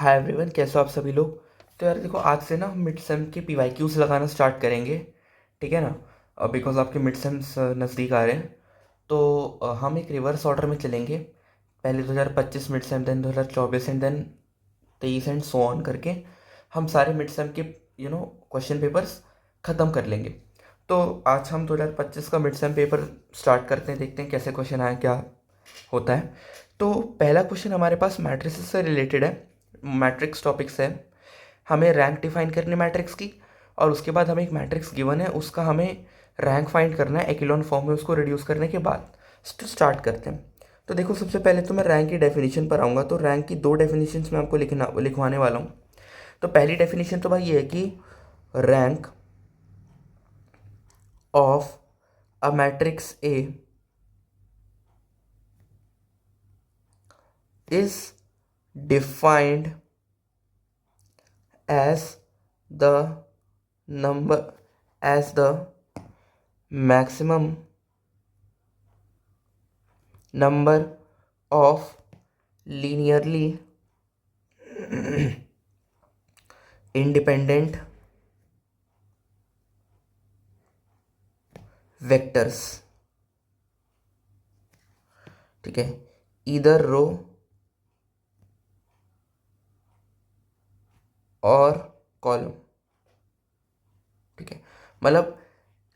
Hi everyone, कैसे हो आप सभी लोग। तो यार देखो, आज से ना हम मिड सेम के पीवाईक्यूज लगाना स्टार्ट करेंगे। ठीक है ना। बिकॉज आपके मिड सेम्स नज़दीक आ रहे हैं। तो हम एक रिवर्स ऑर्डर में चलेंगे। पहले 2025 mid sem, then 2024 and then 23 and so on करके हम सारे मिड सेम के क्वेश्चन पेपर्स ख़त्म कर लेंगे। तो आज हम 2025 का मिड सेम पेपर स्टार्ट करते हैं, देखते हैं कैसे क्वेश्चन आए, क्या होता है। तो पहला क्वेश्चन हमारे पास मैट्रिसेस से रिलेटेड है। मैट्रिक्स टॉपिक्स है। हमें रैंक डिफाइन करनी मैट्रिक्स की, और उसके बाद हमें एक मैट्रिक्स गिवन है, उसका हमें रैंक फाइंड करना है एक्लोन फॉर्म में, उसको रिड्यूस करने के बाद स्टार्ट करते हैं। तो देखो, सबसे पहले तो मैं रैंक की डेफिनेशन पर आऊँगा। तो रैंक की दो डेफिनेशंस मैं आपको लिखवाने वाला हूँ। तो पहली डेफिनेशन तो भाई ये है कि rank of a matrix A is defined as the number as the maximum number of linearly independent vectors. ठीक है, इधर रो और कॉलम। ठीक है, मतलब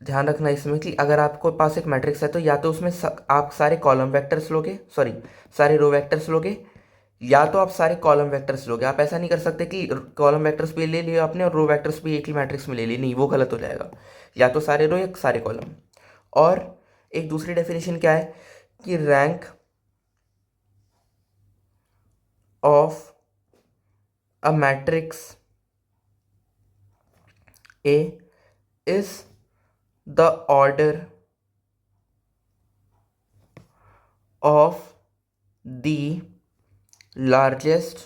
ध्यान रखना इसमें कि अगर आपको पास एक मैट्रिक्स है तो या तो उसमें आप सारे कॉलम वेक्टर्स लोगे, सॉरी सारे रो वेक्टर्स लोगे, या तो आप सारे कॉलम वेक्टर्स लोगे। आप ऐसा नहीं कर सकते कि कॉलम वेक्टर्स भी ले लिए आपने और रो वेक्टर्स भी एक ही मैट्रिक्स में ले लिए, नहीं, वो गलत हो जाएगा। या तो सारे रो या सारे कॉलम। और एक दूसरी डेफिनेशन क्या है कि rank of a matrix A is the order of the largest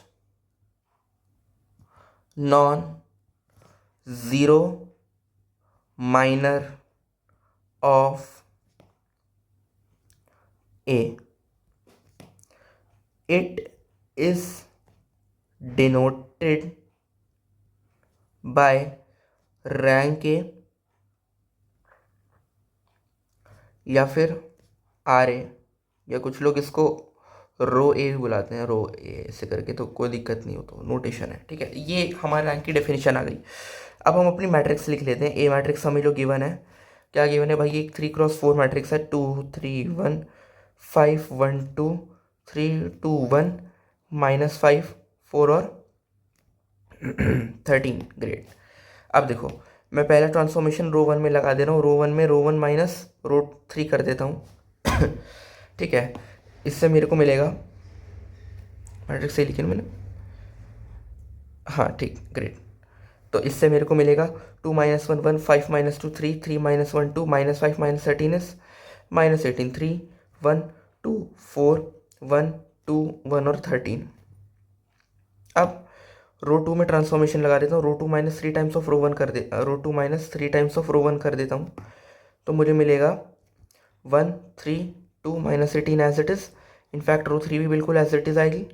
non-zero minor of A. It is denoted by rank A या फिर आर ए, या कुछ लोग इसको रो ए भी बुलाते हैं, रो ए ऐसे करके, तो कोई दिक्कत नहीं हो, तो नोटेशन है। ठीक है, ये हमारे रैंक की डेफिनेशन आ गई। अब हम अपनी मैट्रिक्स लिख लेते हैं। ए मैट्रिक्स हमें जो गिवन है, क्या गिवन है भाई, एक 3x4 मैट्रिक्स है, 2 3 1 5 1 2 3 2 1 -5 4 और 13। ग्रेट। अब देखो, मैं पहला ट्रांसफॉर्मेशन रो 1 में लगा दे रहा हूँ। रो 1 में रो 1 माइनस रो 3 कर देता हूँ। ठीक है, इससे मेरे को मिलेगा, मैट्रिक्स सही लिखी ना मैंने, हाँ ठीक, ग्रेट। तो इससे मेरे को मिलेगा 2 -1 1 5 -2 3 3 -1 2 -5 -13 इज -18 3 1 2 4 1 2 1 और 13। अब रो 2 में ट्रांसफॉर्मेशन लगा देता हूँ। रो 2 -3 टाइम्स ऑफ रो 1 कर दे, रो 2 -3 टाइम्स ऑफ रो 1 कर देता हूँ। तो मुझे मिलेगा 1 3 2 -18 एज इट इज़। इनफैक्ट रो 3 भी बिल्कुल एज इट इज़ आएगी।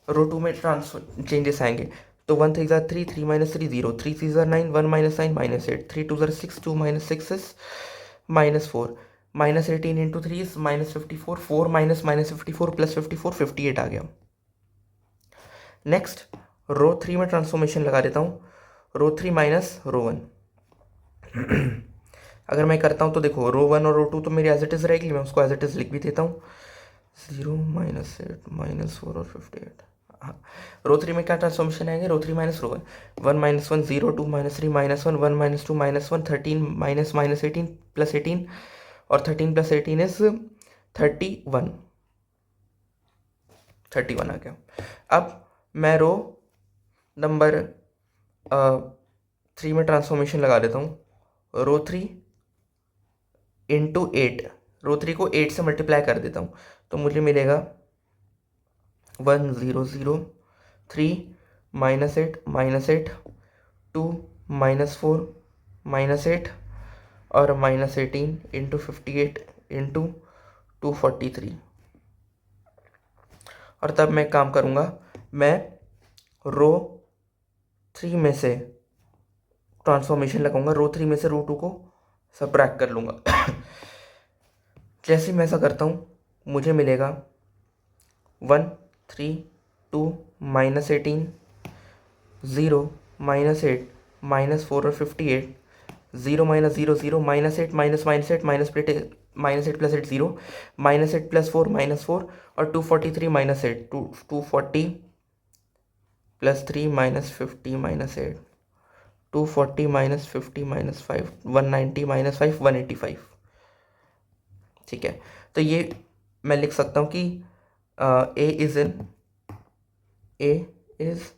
रो 2 में ट्रांसफर चेंजेस आएंगे। तो 1 3 3 3 -3 0 3 3 9 1 -9 -8 3 2 6 2 -6 is -4 -18 इंटू 3 इज -54 4 -54 प्लस 54 58 आ गया। नेक्स्ट रो 3 में ट्रांसफॉर्मेशन लगा देता हूँ। रो 3 माइनस रो 1 अगर मैं करता हूँ तो देखो, रो 1 और रो 2 तो मेरी एज इट इज़ रहेगी, मैं उसको एज इट इज़ लिख भी देता हूँ। 0 -8 -4 और 58। हाँ, रो 3 में क्या ट्रांसफॉर्मेशन आएंगे, रो 3 माइनस रो 1 1 -1 0 2 -3 -1 1 -2 -1 13 -18 प्लस 18 और 13 प्लस 18 इज 31 31 आ गया। अब मैं रो नंबर 3 में ट्रांसफॉर्मेशन लगा देता हूँ। रो 3 इंटू 8, रो 3 को 8 से मल्टीप्लाई कर देता हूँ, तो मुझे मिलेगा 1 0 0 3 -8 -8 2 -4 -8 और -18 इंटू 58 इंटू 243। और तब मैं काम करूँगा, मैं रो 3 में से ट्रांसफॉर्मेशन लगाऊंगा, रो 3 में से रो 2 को सबट्रैक्ट कर लूँगा। जैसे मैं ऐसा करता हूँ मुझे मिलेगा 1 3 2 -18 0 -8 -4 और 58 0 -0 0 -8 -8 -8 + 8 0 -8 + 4 -4 और 243 -8 240 + 3 -50 -8 240 -50 -5 190 -5 185। ठीक है, तो ये मैं लिख सकता हूँ कि A is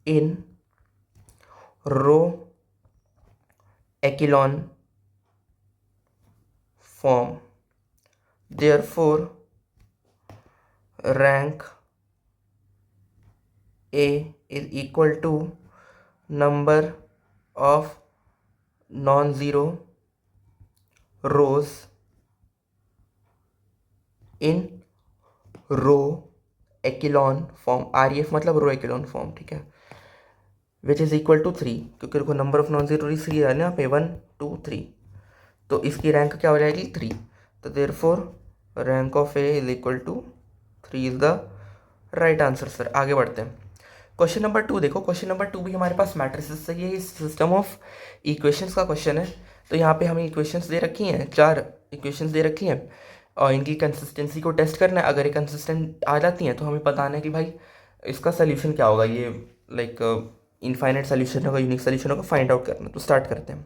in row echelon form, therefore rank A is equal to number of non-zero rows in row echelon form, REF मतलब रो echelon form। ठीक है, विच इज इक्वल टू 3, क्योंकि देखो number of non zero three है ना यहाँ पे 1 2 3, तो इसकी रैंक क्या हो जाएगी 3। तो therefore rank of A is equal to 3 is the right answer sir. आगे बढ़ते हैं, क्वेश्चन नंबर 2 देखो। क्वेश्चन नंबर 2 भी हमारे पास मैट्रिसेस से ये सिस्टम ऑफ इक्वेशंस का क्वेश्चन है। तो यहाँ पे हमें इक्वेशंस दे रखी हैं, 4 इक्वेशंस दे रखी हैं और इनकी कंसिस्टेंसी को टेस्ट करना है। अगर ये कंसिस्टेंट आ जाती हैं तो हमें बताना है कि भाई इसका सोल्यूशन क्या होगा, ये लाइक इनफाइनाइट सोल्यूशन होगा, यूनिक सोल्यूशन होगा, फाइंड आउट करना। तो स्टार्ट करते हैं।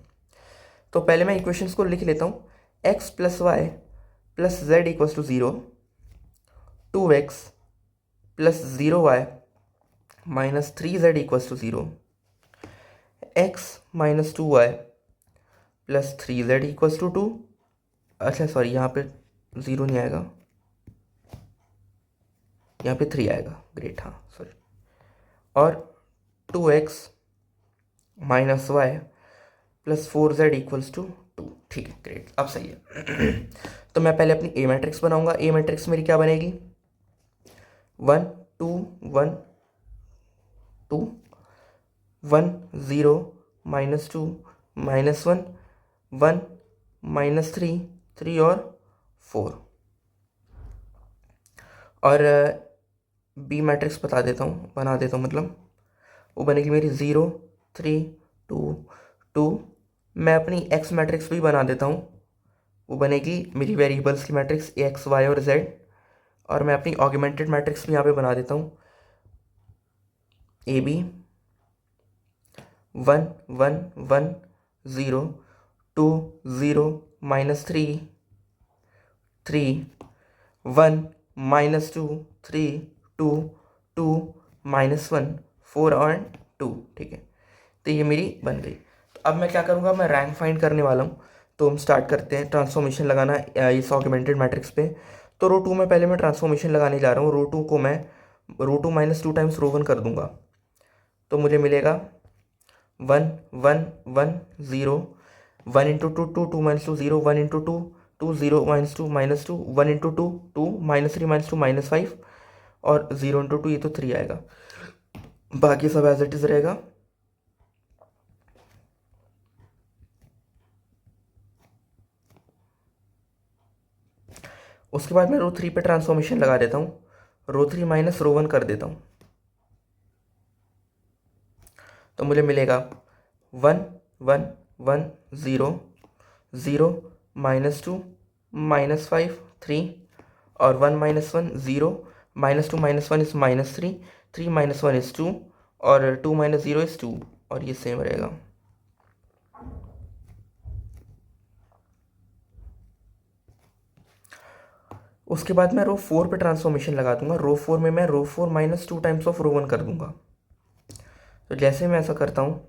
तो पहले मैं इक्वेशंस को लिख लेता हूँ। x + y + z = 0, 2x + 0y - 3z = 0, x - 2y + 3z = 2। अच्छा सॉरी, यहाँ पे 0 नहीं आएगा, यहाँ पे 3 आएगा। ग्रेट, हाँ सॉरी। और 2x - y + 4z = 2। ठीक है, ग्रेट, अब सही है। तो मैं पहले अपनी ए मैट्रिक्स बनाऊंगा। ए मैट्रिक्स मेरी क्या बनेगी, 1 2 1 2 1 0 -2 -1 1 -3 3 और 4। और बी मैट्रिक्स बना देता हूँ, मतलब वो बनेगी मेरी 0 3 2 2। मैं अपनी एक्स मैट्रिक्स भी बना देता हूँ, वो बनेगी मेरी वेरिएबल्स की मैट्रिक्स एक्स वाई और जेड। और मैं अपनी ऑगमेंटेड मैट्रिक्स भी यहाँ पे बना देता हूँ, ए बी 1 1 1 0 2 0 -3 3 1 -2 3 2 2 -1 4 और 2। ठीक है, तो ये मेरी बन गई। तो अब मैं क्या करूँगा, मैं रैंक फाइंड करने वाला हूँ। तो हम स्टार्ट करते हैं ट्रांसफॉर्मेशन लगाना इस ऑगमेंटेड मैट्रिक्स पे। तो रो 2 में पहले मैं ट्रांसफॉर्मेशन लगाने जा रहा हूँ। रो 2 को मैं रो 2 -2 टाइम्स रो 1 कर दूंगा। तो मुझे मिलेगा 1 1 1 0 1 × 2 2 2 -2 0 1 × 2 2 0 -2 -2 1 × 2 2 -3 -2 -5 और 0 × 2 ये तो 3 आएगा। बाकी सब एज इट इज रहेगा। उसके बाद मैं रो 3 पे ट्रांसफॉर्मेशन लगा देता हूँ, रो 3 - रो 1 कर देता हूँ। तो मुझे मिलेगा 1 1 1 0 0 -2 -5 3 और 1 -1 0 -2 -1 इज -3 3 -1 इज 2 और 2 - 0 इज 2 और ये सेम रहेगा। उसके बाद मैं रो 4 पे ट्रांसफॉर्मेशन लगा दूंगा। रो 4 में मैं रो 4 -2 टाइम्स ऑफ रो 1 कर दूंगा। तो जैसे मैं ऐसा करता हूँ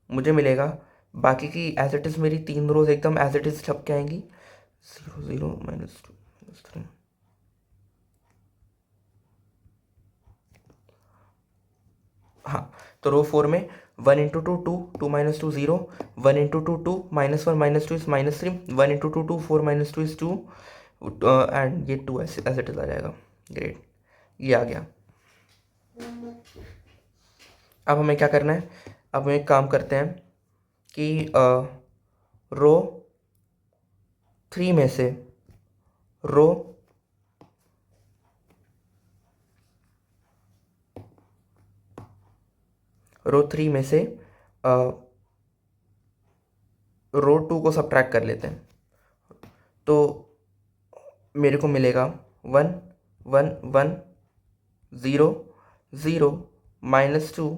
मुझे मिलेगा बाकी की एज इट इज़ मेरी 3 रोज एकदम एज इट इज़ छप के आएंगी, 0 0 -2 -3। हाँ, तो रो 4 में 1 × 2 2 2 -2 0 1 × 2 2 -1 -2 इज -3 1 × 2 2 4 -2 इज 2 एंड ये 2 एज इट इज आ जाएगा। ग्रेट, ये आ गया। अब हमें क्या करना है, अब हम एक काम करते हैं कि रो 3 में से रो रो 3 में से रो 2 को सब्ट्रैक्ट कर लेते हैं। तो मेरे को मिलेगा 1 1 1 0 0 -2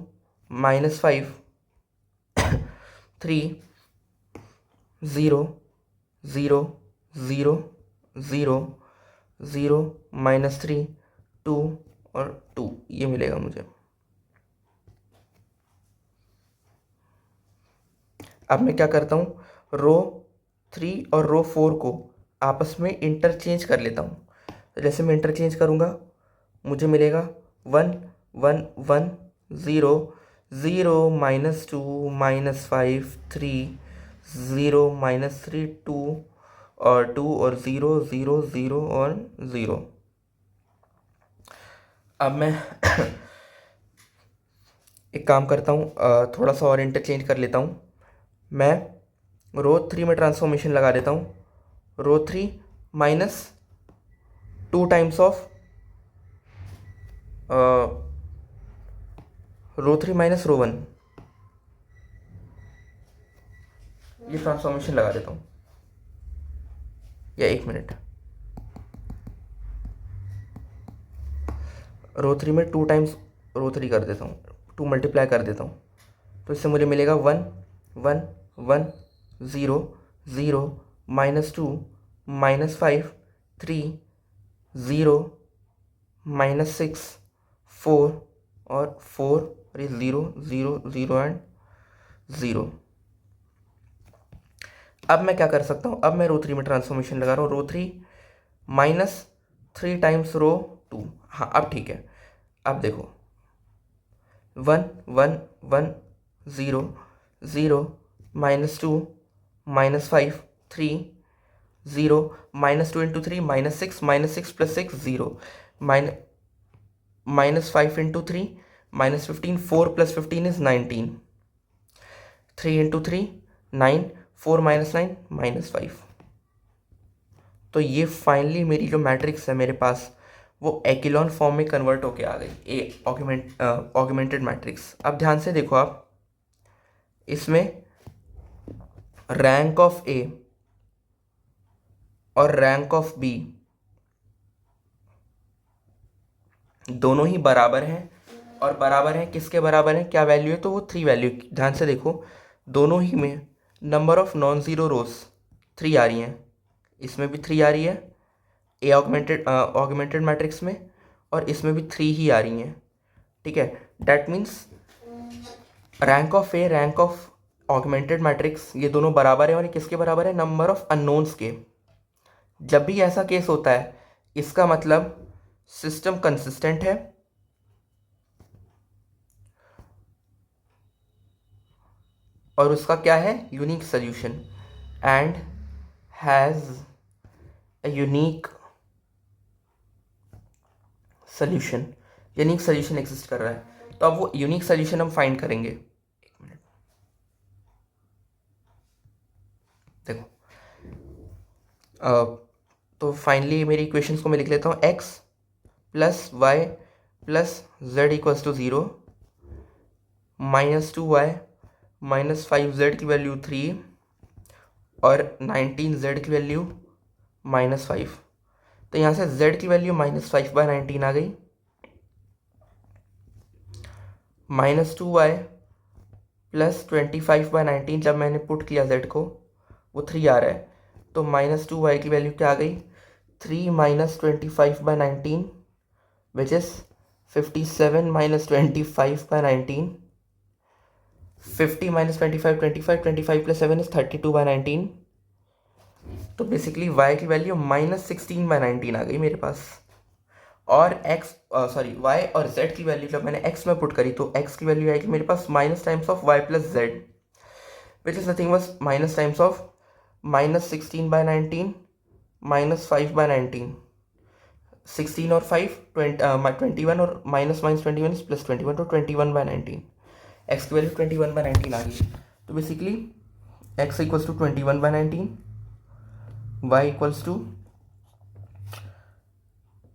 -5 3 0 0 0 0 0 -3 2 और 2, ये मिलेगा मुझे। अब मैं क्या करता हूँ, रो 3 और रो 4 को आपस में इंटरचेंज कर लेता हूँ। तो जैसे मैं इंटरचेंज करूँगा मुझे मिलेगा 1 1 1 0 0 -2 -5 3 0 -3 2 और 2 और 0 0 0 और 0। अब मैं एक काम करता हूँ, थोड़ा सा और इंटरचेंज कर लेता हूँ। मैं रो 3 में ट्रांसफॉर्मेशन लगा देता हूँ। Row 3 minus 2 times of row 3 minus row 1, ये ट्रांसफॉर्मेशन लगा देता हूँ। या 1 मिनट, रो 3 में 2 टाइम्स रो 3 कर देता हूँ, 2 मल्टीप्लाई कर देता हूँ। तो इससे मुझे मिलेगा 1 1 1 0 0 -2 -5 3 0 -6 4 और 4 और ये 0 0 0 एंड 0। अब मैं क्या कर सकता हूँ, अब मैं रो 3 में ट्रांसफॉर्मेशन लगा रहा हूँ। रो 3 -3 टाइम्स रो 2। हाँ अब ठीक है। अब देखो 1 1 1 0 0 -2 -5 3 0 -2 इंटू 3 -6 -6 + 6 0 -5 इंटू 3 -15 4 + 15 इज 19 3 इंटू 3 9 4 -9 -5। तो ये फाइनली मेरी जो मैट्रिक्स है मेरे पास वो एक्लोन फॉर्म में कन्वर्ट होके आ गई, ए ऑगमेंटेड मैट्रिक्स। अब ध्यान से देखो आप, इसमें रैंक ऑफ ए और रैंक ऑफ बी दोनों ही बराबर हैं। और बराबर हैं किसके बराबर हैं, क्या वैल्यू है, तो वो 3 वैल्यू। ध्यान से देखो दोनों ही में नंबर ऑफ नॉन ज़ीरो रोज 3 आ रही हैं, इसमें भी 3 आ रही है ए ऑगमेंटेड मैट्रिक्स में, और इसमें भी 3 ही आ रही हैं। ठीक है, that means rank of A rank of augmented matrix ये दोनों बराबर है। और ये किसके बराबर है, नंबर ऑफ अननोन्स के। जब भी ऐसा केस होता है इसका मतलब सिस्टम कंसिस्टेंट है और उसका क्या है, unique solution, and has a unique solution. Unique solution exist कर रहा है। तो अब वो यूनिक सोल्यूशन हम फाइंड करेंगे। एक मिनट देखो, तो फाइनली मेरी इक्वेशंस को मैं लिख लेता हूँ। x + y + z = 0 -2y -5z की वैल्यू 3 और 19z की वैल्यू -5। तो यहाँ से z की वैल्यू -5/19 आ गई। -2y + 25/19 जब मैंने पुट किया z को वो 3 आ रहा है। तो -2y की वैल्यू क्या आ गई, 3 - 25/19 विच इज़ 57 - 25/19। 50 - 25 25 25 + 7 इज 32/19। तो बेसिकली y की वैल्यू -16/19 आ गई मेरे पास। और y और z की वैल्यू जब मैंने x में पुट करी तो x की वैल्यू आएगी मेरे पास minus times of y + z which is nothing बस माइनस टाइम्स ऑफ -16/19 -5/19। 16 और 5 21 और -21 इज +21 तो 21/19। एक्स की वैल्यू 21/19 आ गई। तो basically x equals to 21/19, y equals to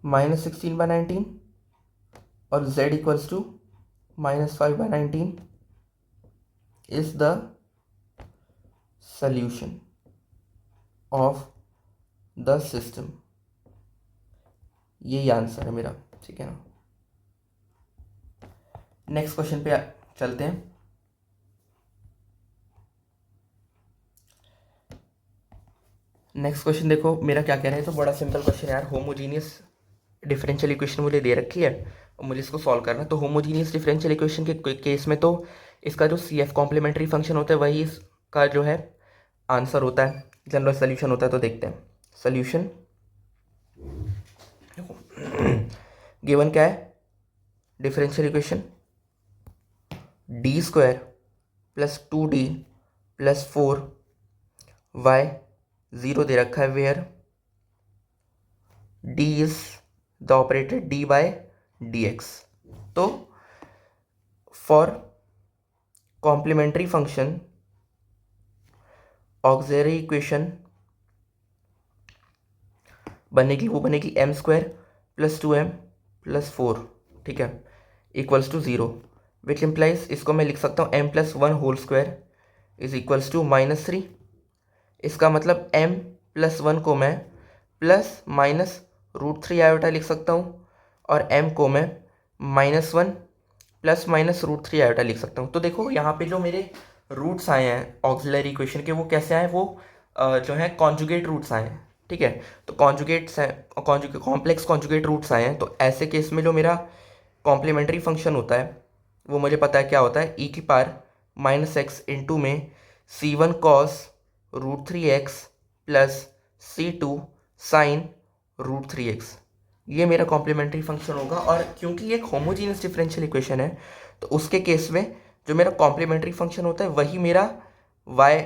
-16/19 और z equals to -5/19 is the solution of the system। यही आंसर है मेरा, ठीक है ना। नेक्स्ट क्वेश्चन पे चलते हैं। नेक्स्ट क्वेश्चन देखो मेरा क्या कह रहा है, तो बड़ा सिंपल क्वेश्चन है यार। होमोजीनियस डिफरेंशियल इक्वेशन मुझे दे रखी है और मुझे इसको सॉल्व करना है। तो होमोजीनियस डिफरेंशियल इक्वेशन के केस में तो इसका जो सी एफ कॉम्प्लीमेंट्री फंक्शन होता है वही इसका जो है आंसर होता है, जनरल सोल्यूशन होता है। तो देखते हैं सोल्यूशन। गिवन क्या है, differential equation d² + 2d + 4y 0 दे रखा है, where d is the operator d/dx। तो for complementary function auxiliary equation बनेगी, वो बनेगी m² + 2m + 4, ठीक है, इक्वल्स टू 0, विच इम्प्लाइज इसको मैं लिख सकता हूँ m + 1² इज इक्वल्स टू -3। इसका मतलब m + 1 को मैं ±√3 आयोटा लिख सकता हूँ और m को मैं -1 ±√3 आयोटा लिख सकता हूँ। तो देखो यहाँ पे जो मेरे रूट्स आए हैं ऑक्सिलरी इक्वेशन के, वो कैसे आए, वो जो है कॉन्जुगेट रूट्स आए हैं, ठीक है। तो कॉन्जुगेट्स हैं, कॉम्प्लेक्स कॉन्जुगेट रूट्स आए हैं। तो ऐसे केस में जो मेरा कॉम्प्लीमेंट्री फंक्शन होता है वो मुझे पता है क्या होता है, e⁻⁻x इंटू में c1 cos √3x + c2 sin √3x, ये मेरा कॉम्प्लीमेंट्री फंक्शन होगा। और क्योंकि ये एक होमोजीनियस डिफरेंशियल इक्वेशन है तो उसके केस में जो मेरा कॉम्प्लीमेंट्री फंक्शन होता है वही मेरा y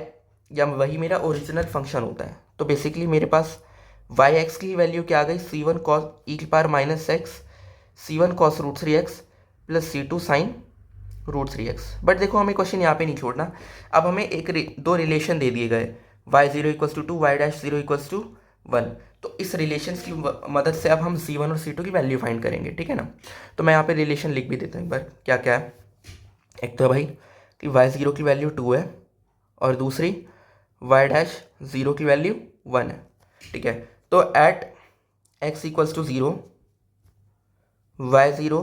या वही मेरा ओरिजिनल फंक्शन होता है। तो बेसिकली मेरे पास y(x) की वैल्यू क्या आ गई, c1 cos e⁻⁻x c1 cos √3x + c2 sin √3x। But देखो हमें क्वेश्चन यहाँ पे नहीं छोड़ना। अब हमें दो रिलेशन दे दिए गए, y0 = 2, y'0 = 1। तो इस रिलेशन की मदद से अब हम c1 और c2 की वैल्यू फाइंड करेंगे, ठीक है ना। तो मैं यहाँ पे रिलेशन लिख भी देता हूँ एक बार, क्या क्या है। एक तो है भाई कि y0 की वैल्यू 2 है और दूसरी y'0 की वैल्यू 1 है, ठीक है। तो at x = 0 y0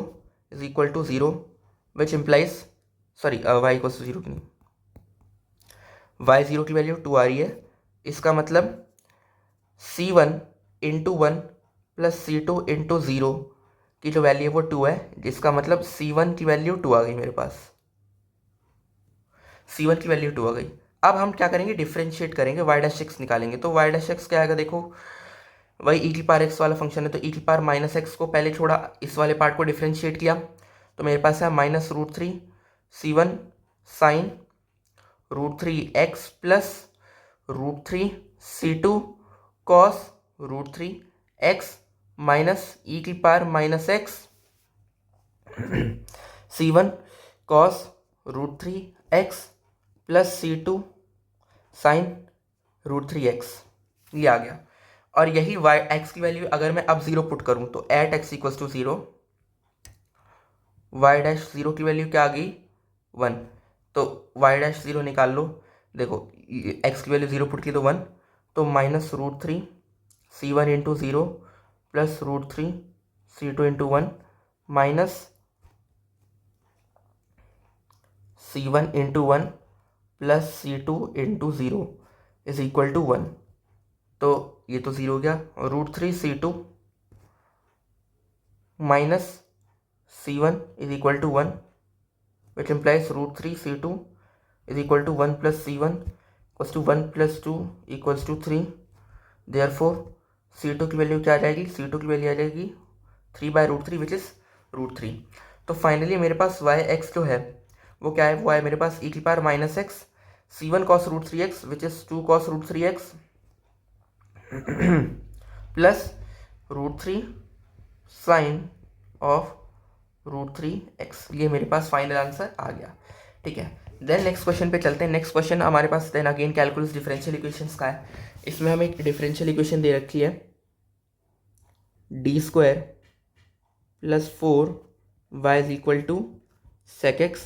= 0 which implies, sorry y = 0 की नहीं, y0 की वैल्यू 2 आ रही है। इसका मतलब c1 × 1 + c2 × 0 की जो वैल्यू है वो 2 है, जिसका मतलब c1 की वैल्यू 2 आ गई मेरे पास, c1 की वैल्यू 2 आ गई। अब हम क्या करेंगे, डिफ्रेंशिएट करेंगे, y' निकालेंगे। तो y' क्या आएगा, देखो वही e⁻x वाला फंक्शन है। तो e⁻⁻x को पहले छोड़ा, इस वाले पार्ट को डिफ्रेंशिएट किया, तो मेरे पास है -√3 c1 sin √3x + √3 c2 cos √3x e⁻⁻x c1 cos √3x + c2 sin √3x, ये आ गया। और यही x की वैल्यू अगर मैं अब 0 पुट करूं तो एट x = 0 y'0 की वैल्यू क्या आ गई, 1। तो y'0 निकाल लो, देखो x की वैल्यू 0 पुट की तो 1, तो -√3 c1 × 0 + √3 c2 × 1 minus c1 × 1 + c2 × 0 is equal to 1। तो ये तो 0 हो गया, √3 c2 minus c1 is equal to 1 which implies √3 c2 is equal to 1 + c1 = 1 + 2 = 3। Therefore c2 की वैल्यू क्या आ जाएगी, c2 की वैल्यू आ जाएगी 3/√3 विच इज √3। तो फाइनली मेरे पास y(x) जो है वो क्या है, वो है मेरे पास e⁻⁻x c1 cos √3x which is 2 cos √3x plus √3 sin of √3x। ये मेरे पास फाइनल आंसर आ गया, ठीक है, देन नेक्स्ट क्वेश्चन पे चलते हैं। नेक्स्ट क्वेश्चन हमारे पास then again calculus differential equations का है। इसमें हमें एक डिफरेंशियल इक्वेशन दे रखी है d² + 4y is equal to sec x,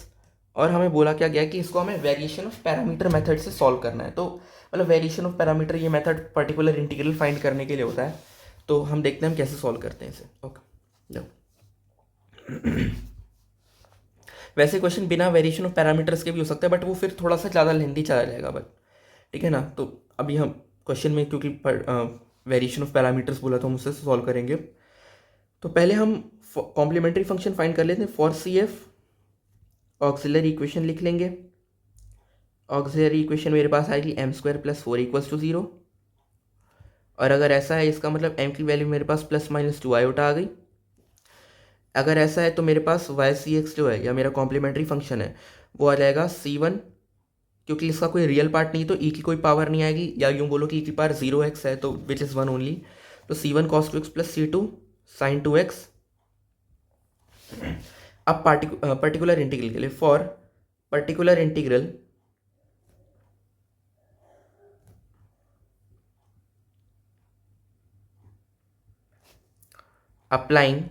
और हमें बोला क्या गया कि इसको हमें वेरिएशन ऑफ पैरामीटर मेथड से सॉल्व करना है। तो मतलब वेरिएशन ऑफ पैरामीटर ये मेथड पर्टिकुलर इंटीग्रल फाइंड करने के लिए होता है। तो हम देखते हैं हम कैसे सॉल्व करते हैं इसे। ओके, लो वैसे क्वेश्चन बिना वेरिएशन ऑफ पैरामीटर्स के भी हो सकता है, बट वो फिर थोड़ा सा ज़्यादा लेंथी चला जाएगा। बट ठीक है ना, तो अभी हम क्वेश्चन में क्योंकि वेरिएशन ऑफ पैरामीटर्स बोला तो हम उससे सॉल्व करेंगे। तो पहले हम कॉम्प्लीमेंट्री फंक्शन फाइंड कर लेते हैं। For C F auxiliary equation लिख लेंगे। ऑक्सिलरी इक्वेशन मेरे पास आएगी m² + 4 = 0, और अगर ऐसा है इसका मतलब m की वैल्यू मेरे पास ±2 आयोटा आ गई। अगर ऐसा है तो मेरे पास y(c(x) जो है या मेरा कॉम्प्लीमेंट्री फंक्शन है वो आ जाएगा c1, क्योंकि इसका कोई रियल पार्ट नहीं तो e की कोई पावर नहीं आएगी, या यूँ बोलो कि e की पावर 0x है तो विच इज़ 1 ओनली। तो c1 cos 2x + c2 sin 2x। अब पर्टिकुलर इंटीग्रल के लिए, for particular integral applying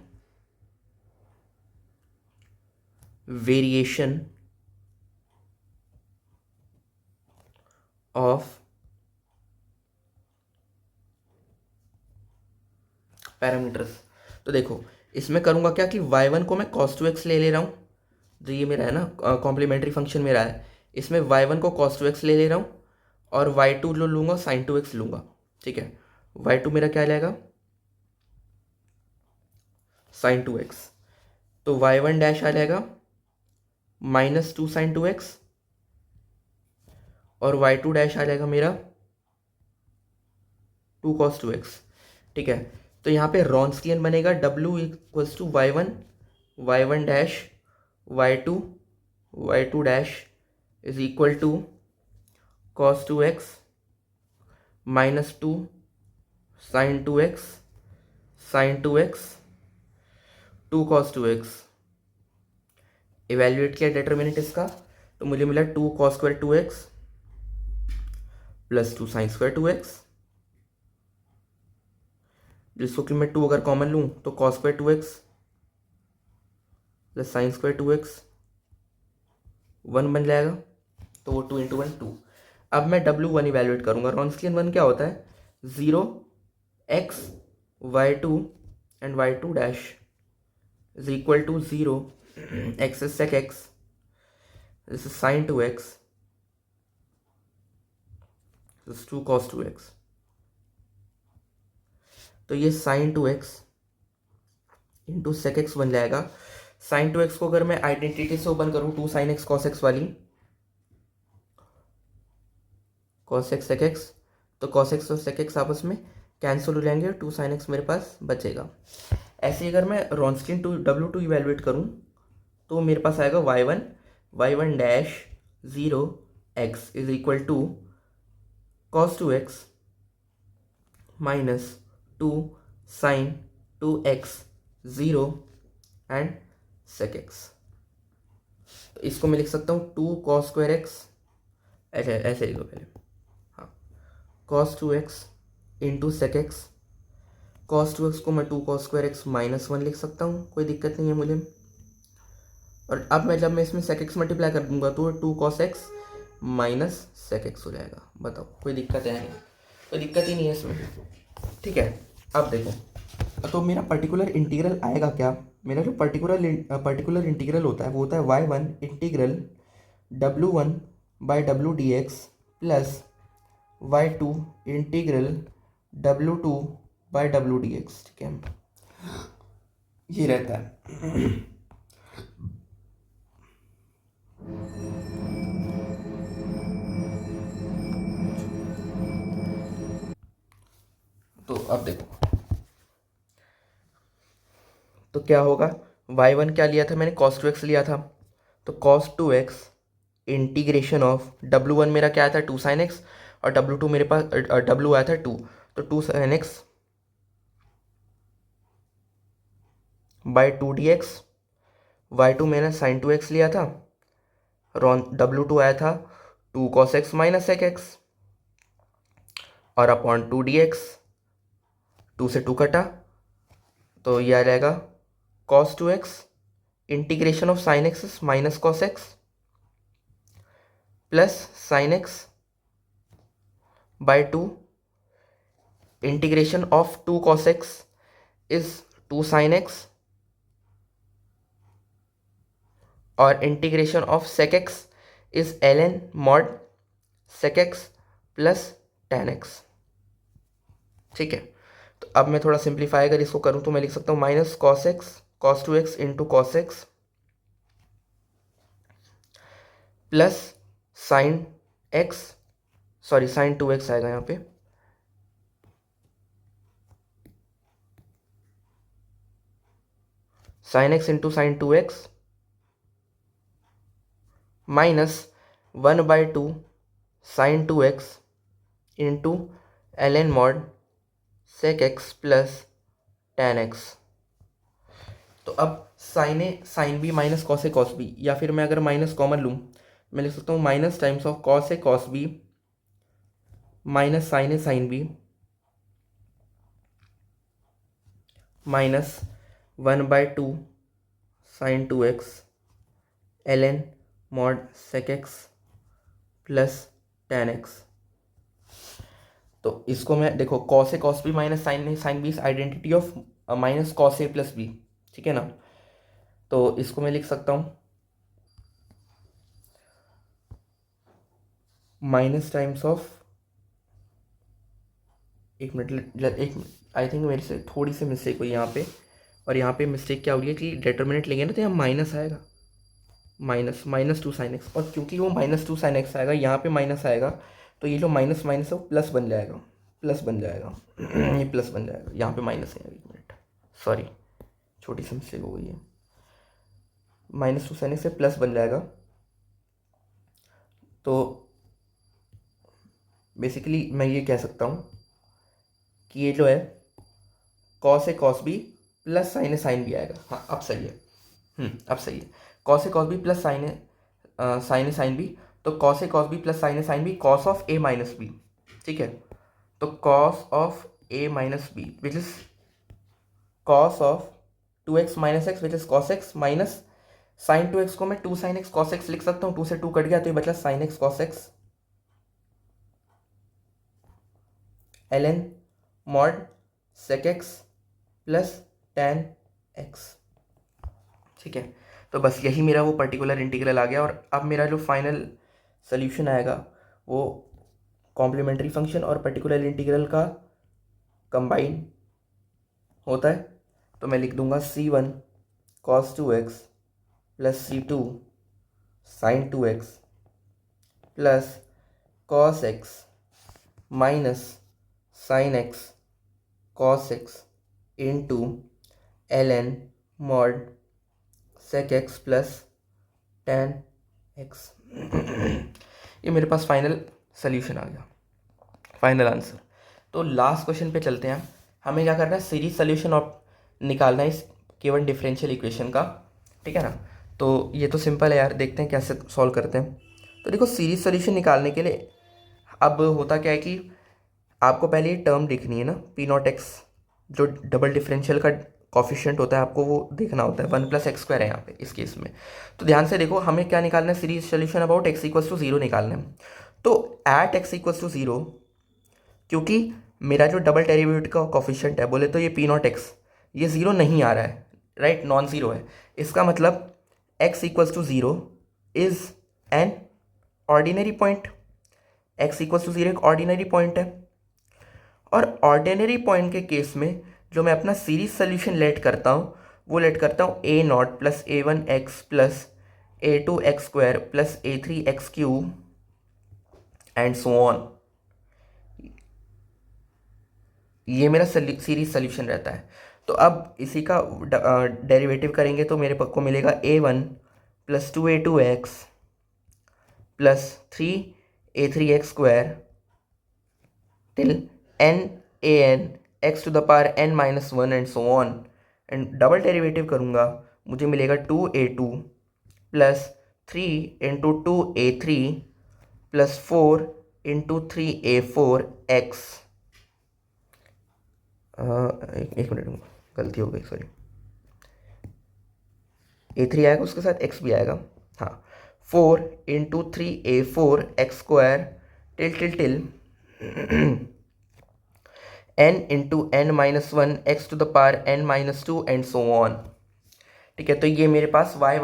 variation of parameters. तो देखो इसमें करूँगा क्या कि y1 को मैं cos 2x ले रहा हूँ, जो ये मेरा है ना कॉम्प्लीमेंट्री फंक्शन मेरा है, इसमें y1 को cos 2x ले रहा हूँ और y2 जो लूँगा sin 2x लूँगा। ठीक है, y2 मेरा क्या जाएगा sin 2x, तो y1 डैश आ जाएगा -2 sin 2x, और y2 डैश आ जाएगा मेरा 2 cos 2x। ठीक है, तो यहाँ पे रॉन्स्कियन बनेगा w = y1 y1 dash y2 y2 dash is equal to cos 2x -2 sin 2x sin 2x 2 cos 2x। Evaluate किया डिटर्मिनेंट इसका, तो मुझे मिला 2 cos square 2x + 2 sin square 2x, जिसको कि मैं 2 अगर कॉमन लूँ तो cos square 2x + sin square 2x 1 बन जाएगा, तो वो 2 × 1 2। अब मैं w1 इवेल्युएट करूँगा। रॉन्स्कियन 1 क्या होता है 0 x y2 and y2 dash is equal to 0 x is sec x, this is sin 2x, this is 2 cos 2x। तो ये sin 2x into sec x बन जाएगा। sin 2x को अगर मैं आइडेंटिटी से ओपन करूँ 2 sin x cos x वाली, cos x sec x, तो cos x और sec x आपस में कैंसिल हो जाएंगे, 2 sin x मेरे पास बचेगा। ऐसे ही अगर मैं रॉन्स्कियन w2 इवेल्युएट करूँ तो मेरे पास आएगा y1 dash 0 x is equal to cos 2x -2 sin 2x 0 and sec x। तो इसको मैं लिख सकता हूँ 2 cos स्क्वायर x, ऐसे ऐसे लिखो पहले, हाँ, cos 2x into sec x। cos 2x को मैं 2 cos स्क्वायर x -1 लिख सकता हूँ, कोई दिक्कत नहीं है मुझे। और अब जब मैं इसमें sec x मल्टीप्लाई कर दूंगा तो 2 cos x -sec x हो जाएगा। बताओ कोई दिक्कत है नहीं, कोई दिक्कत ही नहीं है इसमें। ठीक है, अब देखो तो मेरा पर्टिकुलर इंटीग्रल आएगा क्या। मेरा जो पर्टिकुलर इंटीग्रल होता है वो होता है y1 integral w1/w dx plus y2 integral w2/w dx। ठीक है, ये रहता है। तो अब देखो तो क्या होगा, y1 क्या लिया था मैंने cos 2x लिया था, तो cos 2x integration of w1 मेरा क्या आया था 2 sin x, और w2 मेरे पास w आया था 2, तो 2 sin x by 2 dx। y2 मैंने sin 2x लिया था, W2 आया था 2 cos x minus sec x और अपॉन 2 dx, 2 से 2 कटा तो ये आ जाएगा cos 2x integration of sine x minus cos x plus sine x by 2 integration of 2 cos x is 2 sin x और integration of sec x is ln mod sec x plus tan x। ठीक है, तो अब मैं थोड़ा simplify अगर इसको करूं तो मैं लिख सकता हूं minus cos 2x into cos x plus sine x, sorry sine 2x आएगा यहाँ पे, sine x into sine 2x minus 1/2 sine 2x into ln mod sec x plus tan x। तो अब sine A sine B minus cos A cos B, या फिर मैं अगर minus common लूँ मैं लिख सकता हूँ minus times of cos A cos B minus sine A sine B minus 1/2 sine 2x ln mod sec x plus tan x। तो इसको मैं देखो cos A cos B minus sine A sine B identity of minus cos A plus B, ठीक है ना। तो इसको मैं लिख सकता हूँ माइनस टाइम्स ऑफ, एक मिनट आई थिंक मेरे से थोड़ी सी मिस्टेक हुई यहाँ पे, और यहाँ पे मिस्टेक क्या हो रही है कि डिटर्मिनेंट लेंगे ना तो यहाँ माइनस आएगा, माइनस 2 sin x, और क्योंकि वो -2 sin x आएगा यहाँ पे माइनस आएगा तो ये जो माइनस माइनस है वो प्लस बन जाएगा, प्लस बन जाएगा ये प्लस बन जाएगा, यहाँ पे माइनस है, एक मिनट सॉरी छोटी सी मिस्टेक हो गई है, -2 sin x से प्लस बन जाएगा। तो बेसिकली मैं ये कह सकता हूँ कि ये जो है cos A cos B plus sine A sine B आएगा। हाँ अब सही है, अब सही है, cos A cos B plus sine A sine B, तो cos A cos B plus sine A sine B cos of A minus B, ठीक है। तो cos of A minus B which is cos of 2x minus x which is cos x minus sine 2x को मैं 2 sin x cos x लिख सकता हूँ, 2 से 2 cut गया तो ये बचला sin x cos x ln mod sec x plus tan x। ठीक है, तो बस यही मेरा वो पर्टिकुलर इंटीग्रल आ गया, और अब मेरा जो फाइनल सोल्यूशन आएगा वो कॉम्प्लीमेंट्री फंक्शन और पर्टिकुलर इंटीग्रल का कंबाइन होता है। तो मैं लिख दूंगा c1 cos 2x plus c2 sin 2x plus cos x minus sin x cos x into ln mod sec x plus tan x। ये मेरे पास फाइनल सोल्यूशन आ गया, फाइनल आंसर। तो लास्ट क्वेश्चन पे चलते हैं, हमें क्या करना है सीरीज सोल्यूशन ऑफ निकालना है इस केवल डिफरेंशियल इक्वेशन का, ठीक है ना। तो ये तो सिंपल है यार, देखते हैं कैसे सॉल्व करते हैं। तो देखो सीरीज सोल्यूशन निकालने के लिए अब होता क्या है कि आपको पहले ये टर्म देखनी है ना, P0x जो डबल डिफरेंशियल का कॉफिशिएंट होता है आपको वो देखना होता है, 1+x² है यहाँ पे इस केस में। तो ध्यान से देखो हमें क्या निकालना है, सीरीज सोल्यूशन अबाउट x=0 निकालना है। तो एट x=0 क्योंकि मेरा जो डबल डेरिवेटिव का कॉफिशिएंट है बोले तो ये P0x ये 0 नहीं आ रहा है, राइट, नॉन ज़ीरो है, इसका मतलब x=0 is an ordinary point, x=0 एक ऑर्डिनरी पॉइंट है। और ऑर्डिनरी पॉइंट के केस में जो मैं अपना सीरीज सोल्यूशन लेट करता हूँ वो लेट करता हूँ a0 plus a1x plus a2x² plus a3x³ and so on. ये मेरा सीरीज सोल्यूशन रहता है। तो अब इसी का डेरिवेटिव करेंगे तो मेरे को मिलेगा a1 plus 2a2x plus 3a3x² till n x to the power n-1 and so on, and double derivative करूँगा मुझे मिलेगा 2a2 plus 3 × 2a3 plus 4 × 3a4 x। एक मिनट, गलती हो गई, सॉरी। a3 आएगा, उसके साथ x भी आएगा। हाँ, 4 × 3a4 x² till n × n-1 x⁻n-2 and so on. ठीक है, तो ये मेरे पास y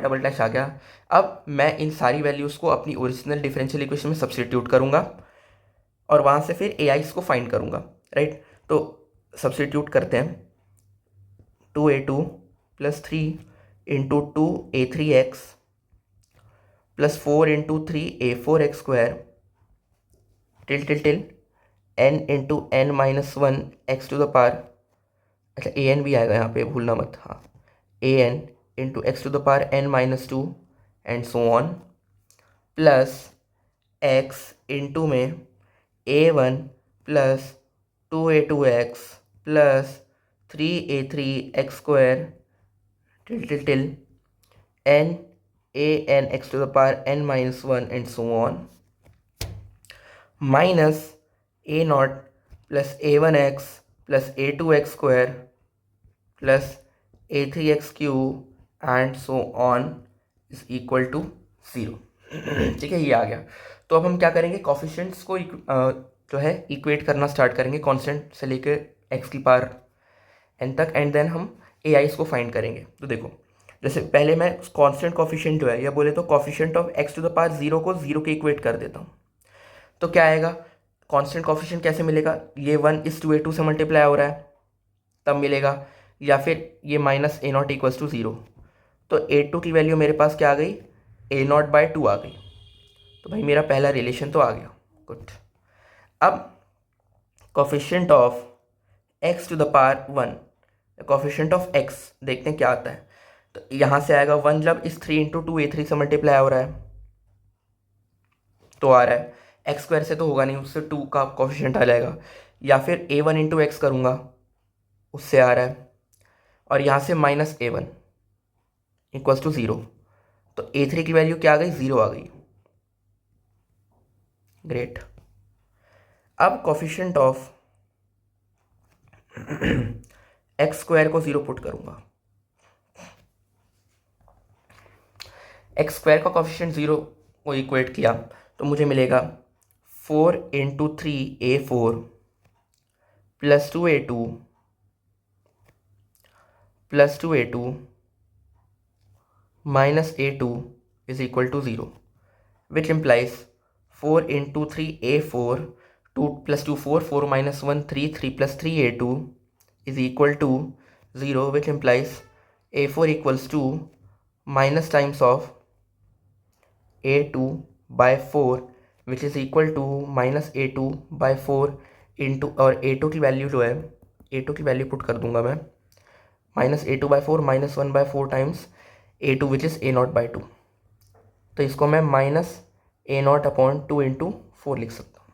डबल डैश आ गया। अब मैं इन सारी वैल्यूज़ को अपनी ओरिजिनल डिफरेंशियल इक्वेशन में सब्सटीट्यूट करूँगा और वहाँ से फिर AIs को फाइंड करूँगा, राइट। तो सब्सटीट्यूट करते हैं। 2a2 + 3 × 2a3x plus 4 × 3a4 x² till n × n-1 x⁻, अच्छा an भी आएगा यहाँ पे, भूलना मत। हाँ, an × x⁻n-2 and so on, plus x into में a1 + 2a2x plus 3a3x² till n x⁻n-1 and so on, minus a0 + a1x plus a2x² plus a3x³ and so on is equal to 0। ठीक है, ये आ गया। तो अब हम क्या करेंगे, कॉफिशिएंट्स को जो है इक्वेट करना स्टार्ट करेंगे कांस्टेंट से लेकर x⁻n तक, एंड देन हम AIs को फाइंड करेंगे। तो देखो, जैसे पहले मैं कांस्टेंट कॉफिशिएंट जो है, या बोले तो कॉफिशिएंट ऑफ x⁻0 को 0 के इक्वेट कर देता हूँ। तो क्या आएगा, कांस्टेंट कॉफिशिएंट कैसे मिलेगा, ये 1:a2 से मल्टीप्लाई हो रहा है तब मिलेगा, या फिर ये माइनस a0 = 0। तो a2 की वैल्यू मेरे पास क्या आ गई, a0/2 आ गई। तो भाई मेरा पहला रिलेशन तो आ गया, गुड। अब coefficient of x⁻1, coefficient of x देखते हैं क्या आता है। तो यहाँ से आएगा 1, जब इस 3 × 2a3 से मल्टीप्लाई हो रहा है तो आ रहा है, x² से तो होगा नहीं, उससे 2 का कोफिशिएंट आ जाएगा, या फिर a1 × x करूँगा, उससे आ रहा है, और यहाँ से -a1 = 0। तो a3 की वैल्यू क्या आ गई, 0 आ गई, ग्रेट। अब कोफिशिएंट ऑफ x² को 0 पुट करूँगा, x² का कोफिशिएंट 0 को इक्वेट किया तो मुझे मिलेगा 4 × 3a4 + 2a2 + 2a2 -a2 = 0, which implies 4 × 3a4, 2 + 2 4, 4 - 1 3, 3 + 3a2 = 0, which implies a4 = minus times of a2/4, which is equal to -a2/4 into, और a2 की वैल्यू जो है, a2 की वैल्यू पुट कर दूंगा मैं, -a2/4 -1/4 times a2 which is a0/2। तो इसको मैं -a0/2 इंटू 4 लिख सकता हूँ।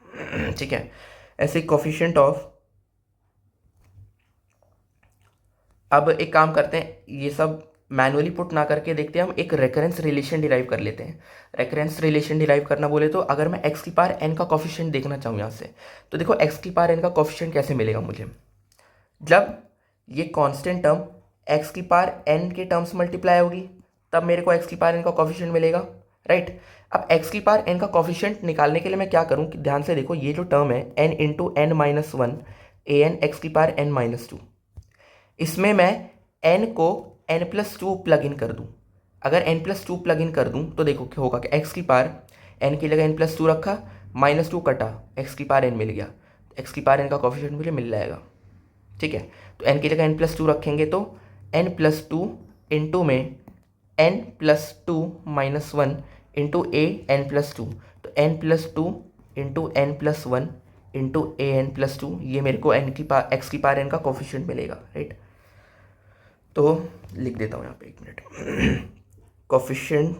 ठीक है, ऐसे कोफिशिएंट ऑफ, अब एक काम करते हैं, ये सब मैनुअली पुट ना करके देखते हैं, हम एक रेकरेंस रिलेशन डिराइव कर लेते हैं। रेकरेंस रिलेशन डिराइव करना बोले तो अगर मैं x⁻n का कोफिशिएंट देखना चाहूँ यहाँ से, तो देखो x⁻n का कोफिशिएंट कैसे मिलेगा मुझे, जब ये कांस्टेंट टर्म x⁻n के टर्म्स मल्टीप्लाई होगी तब मेरे को x⁻n का कोफिशिएंट मिलेगा, राइट। अब x⁻n का कोफिशिएंट निकालने के लिए मैं क्या करूँ कि ध्यान से देखो, ये जो टर्म है n × n-1 an x⁻n-2, इसमें मैं n को n+2 प्लग इन कर दूं। अगर n+2 प्लग इन कर दूं तो देखो क्या होगा कि n की जगह n+2 रखा, -2 कटा, x⁻n मिल गया, x⁻n का कोफिशिएंट मुझे मिल जाएगा। ठीक है, तो n की जगह n+2 रखेंगे तो n+2 इंटू में n+2 - 1 इंटू an+2, तो n+2 into n+1 into an+2, ये मेरे को x⁻n का कोफिशिएंट मिलेगा, राइट। तो लिख देता हूँ यहाँ पे, एक minute. Coefficient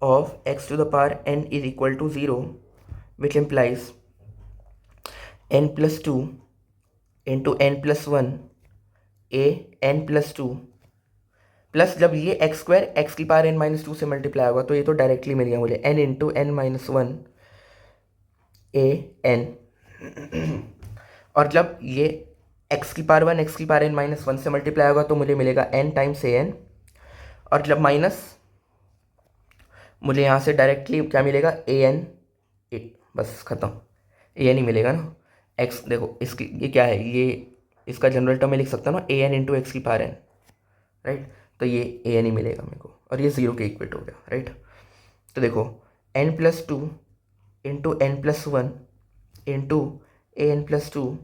of x⁻n is equal to 0, which implies n+2 into n+1 an+2 plus जब ये एक्स स्क्वायर एक्स की पावर n-2 से मल्टीप्लाई होगा तो ये तो डायरेक्टली मिल गया मुझे n इंटू n-1 an। और जब ये एक्स की पावर 1 एक्स की पावर n-1 से मल्टीप्लाई होगा तो मुझे मिलेगा n टाइम्स an। और जब माइनस, मुझे यहाँ से डायरेक्टली क्या मिलेगा an, बस खत्म, an ही मिलेगा ना। x देखो इसकी ये क्या है, ये इसका जनरल टर्म में लिख सकता हूँ ना an इंटू एक्स की पावर n, राइट। तो ये an ही मिलेगा मेरे को और ये 0 के इक्वेट हो गया, राइट। तो देखो n+2 into n+1 into an+2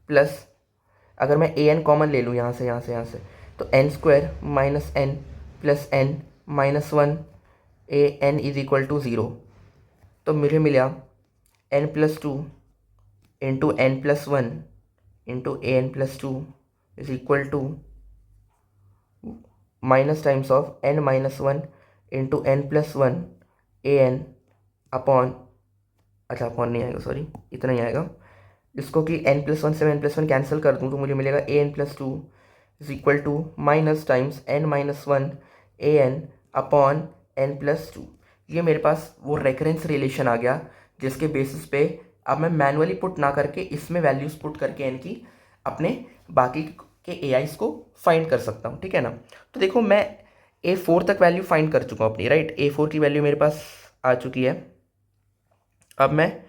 plus, अगर मैं an कॉमन ले लूँ यहाँ से तो n² minus n plus n minus 1 an is equal to 0। तो मुझे मिला n+2 into n+1 into an+2 is equal to minus times of n-1 into n+1 an upon, अच्छा अपॉन नहीं आएगा, सॉरी इतना ही आएगा, इसको कि n+1 से मैं n+1 कैंसिल कर दूँ तो मुझे मिलेगा an+2 is equal to minus times n-1 an upon n+2। ये मेरे पास वो रेकरेंस रिलेशन आ गया जिसके बेसिस पे अब मैं मैनुअली पुट ना करके इसमें वैल्यूज पुट करके n की अपने बाकी के AIs को फाइंड कर सकता हूँ, ठीक है ना। तो देखो मैं A4 तक वैल्यू फाइंड कर चुका हूँ अपनी, राइट। A4 की वैल्यू मेरे पास आ चुकी है। अब मैं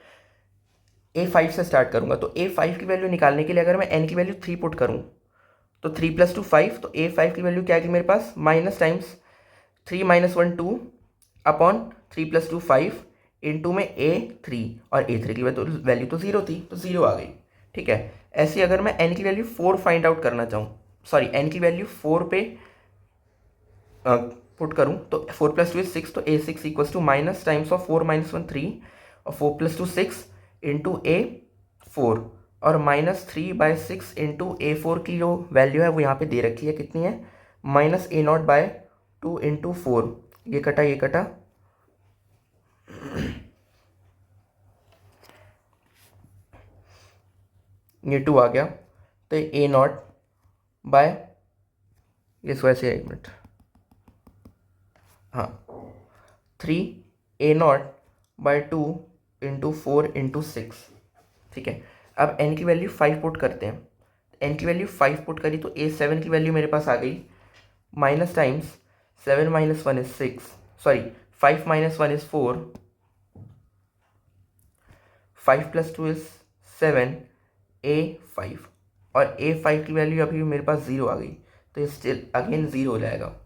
A5 से स्टार्ट करूँगा। तो A5 की वैल्यू निकालने के लिए अगर मैं n की वैल्यू 3 पुट करूँ तो 3 + 2 5, तो A5 की वैल्यू क्या आएगी मेरे पास, माइनस टाइम्स 3 - 1 2 अपॉन 3 + 2 5 इंटू में A3, और A3 की वैल्यू तो 0 थी तो 0 आ गई, ठीक है। ऐसे अगर मैं n की वैल्यू 4 फाइंड आउट करना चाहूँ, सॉरी n की वैल्यू 4 पे पुट करूँ तो 4 + 2 is 6, तो A6 equals to minus times of 4 - 1 3 और 4 + 2 6 इंटू A4, और -3/6 इंटू A4 की जो वैल्यू है वो यहाँ पे दे रखी है, कितनी है, -A0/2 इंटू 4, ये कटा ये कटा, ये 2 आ गया, तो A0 बाय, इसको ऐसे 1 मिनट, हाँ 3A0/2 इंटू 4 इंटू 6, ठीक है। अब n की वैल्यू 5 पुट करते हैं, n की वैल्यू 5 पुट करी तो A7 की वैल्यू मेरे पास आ गई, minus times 7 - 1 is 6, sorry 5 - 1 is 4, 5 + 2 is 7, A5, और A5 की वैल्यू अभी मेरे पास 0 आ गई, तो ये स्टिल अगेन 0 हो जाएगा,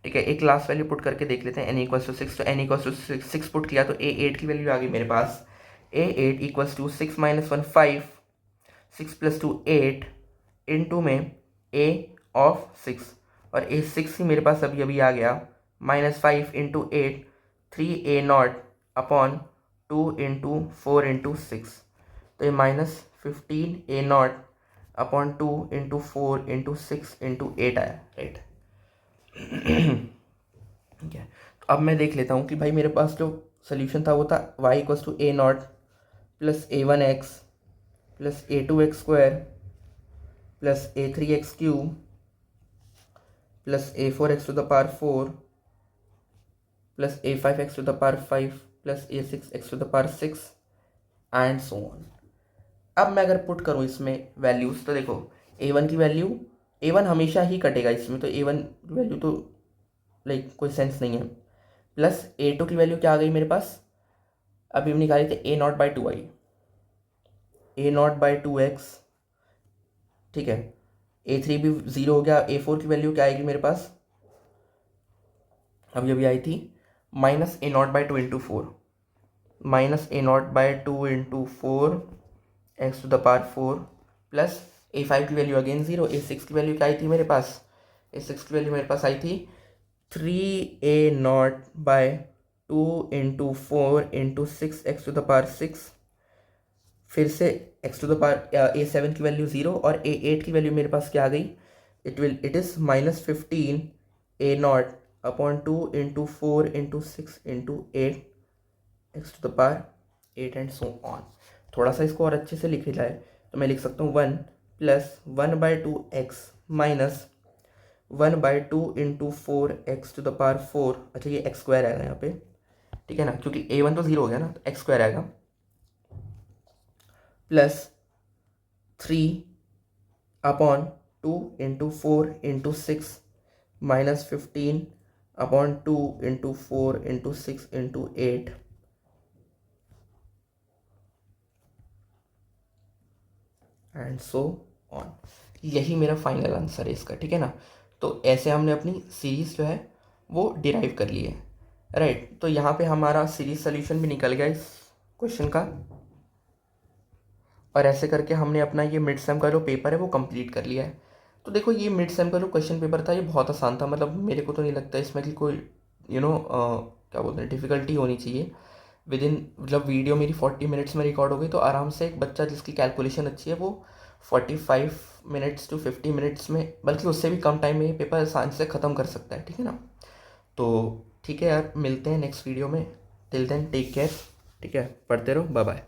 ठीक है। एक लास्ट वैल्यू पुट करके देख लेते हैं, n = 6, तो n = 6 पुट किया तो A8 की वैल्यू आ गई मेरे पास, A8 = 6 - 1 5, 6 + 2 8 इंटू में A6, और A6 ही मेरे पास अभी अभी आ गया, -5 into 8 3A0 upon 2 into 4 into 6, तो ये -15A0 upon 2 into 4 into 6 into 8 आया, राइट। ठीक है, तो अब मैं देख लेता हूँ कि भाई मेरे पास जो सोल्यूशन था वो था y = A0 plus A1x plus A2x² plus A3x³ plus A4x⁴ plus A5x⁵ plus A6x⁶ and so on. अब मैं अगर पुट करूँ इसमें वैल्यूज़ तो देखो A1 की वैल्यू, A1 हमेशा ही कटेगा इसमें, तो A1 की वैल्यू तो लाइक कोई सेंस नहीं है, प्लस A2 की वैल्यू क्या आ गई मेरे पास, अभी हम निकाले थे A0/2 आई, A0/2x, ठीक है। A3 भी 0 हो गया, A4 की वैल्यू क्या आएगी मेरे पास, अभी अभी आई थी, -A0/2 into 4, -A0/2 into 4 x⁴ plus A5 की वैल्यू अगेन 0, A6 की वैल्यू क्या आई थी मेरे पास, A6 की वैल्यू मेरे पास आई थी 3A0/2 इंटू 4 इंटू 6 x⁴, फिर से A7 की वैल्यू 0, और A8 की वैल्यू मेरे पास क्या आ गई, it is -15A0 upon 2 into 4 into 6 into 8 x⁴, and so on. थोड़ा सा इसको और अच्छे से लिखे जाए तो मैं लिख सकता हूँ 1 + 1/2x माइनस 1/2 × 4 x⁴, अच्छा ये x² आएगा यहाँ पे, ठीक है ना, क्योंकि a1 तो 0 हो गया ना, तो x² आएगा, प्लस 3/2 × 4 × 6 -15/2 × 4 × 6 × 8 एंड सो ऑन। यही मेरा फाइनल आंसर है इसका, ठीक है ना। तो ऐसे हमने अपनी सीरीज़ जो है वो डिराइव कर ली है, राइट। तो यहाँ पे हमारा सीरीज सोल्यूशन भी निकल गया इस क्वेश्चन का, और ऐसे करके हमने अपना ये मिड सेम का जो पेपर है वो कंप्लीट कर लिया है। तो देखो ये मिड सेम का जो क्वेश्चन पेपर था ये बहुत आसान था, मतलब मेरे को तो नहीं लगता इसमें कि कोई क्या बोलते हैं डिफ़िकल्टी होनी चाहिए। विद इन मतलब वीडियो मेरी 40 मिनट्स में रिकॉर्ड हो गई, तो आराम से एक बच्चा जिसकी कैलकुलेशन अच्छी है वो 45 मिनट्स टू 50 मिनट्स में, बल्कि उससे भी कम टाइम में ये पेपर आसानी से ख़त्म कर सकता है, ठीक है ना। तो ठीक है यार, मिलते हैं नेक्स्ट वीडियो में, टिल देन टेक केयर, ठीक है, पढ़ते रहो, बाय बाय।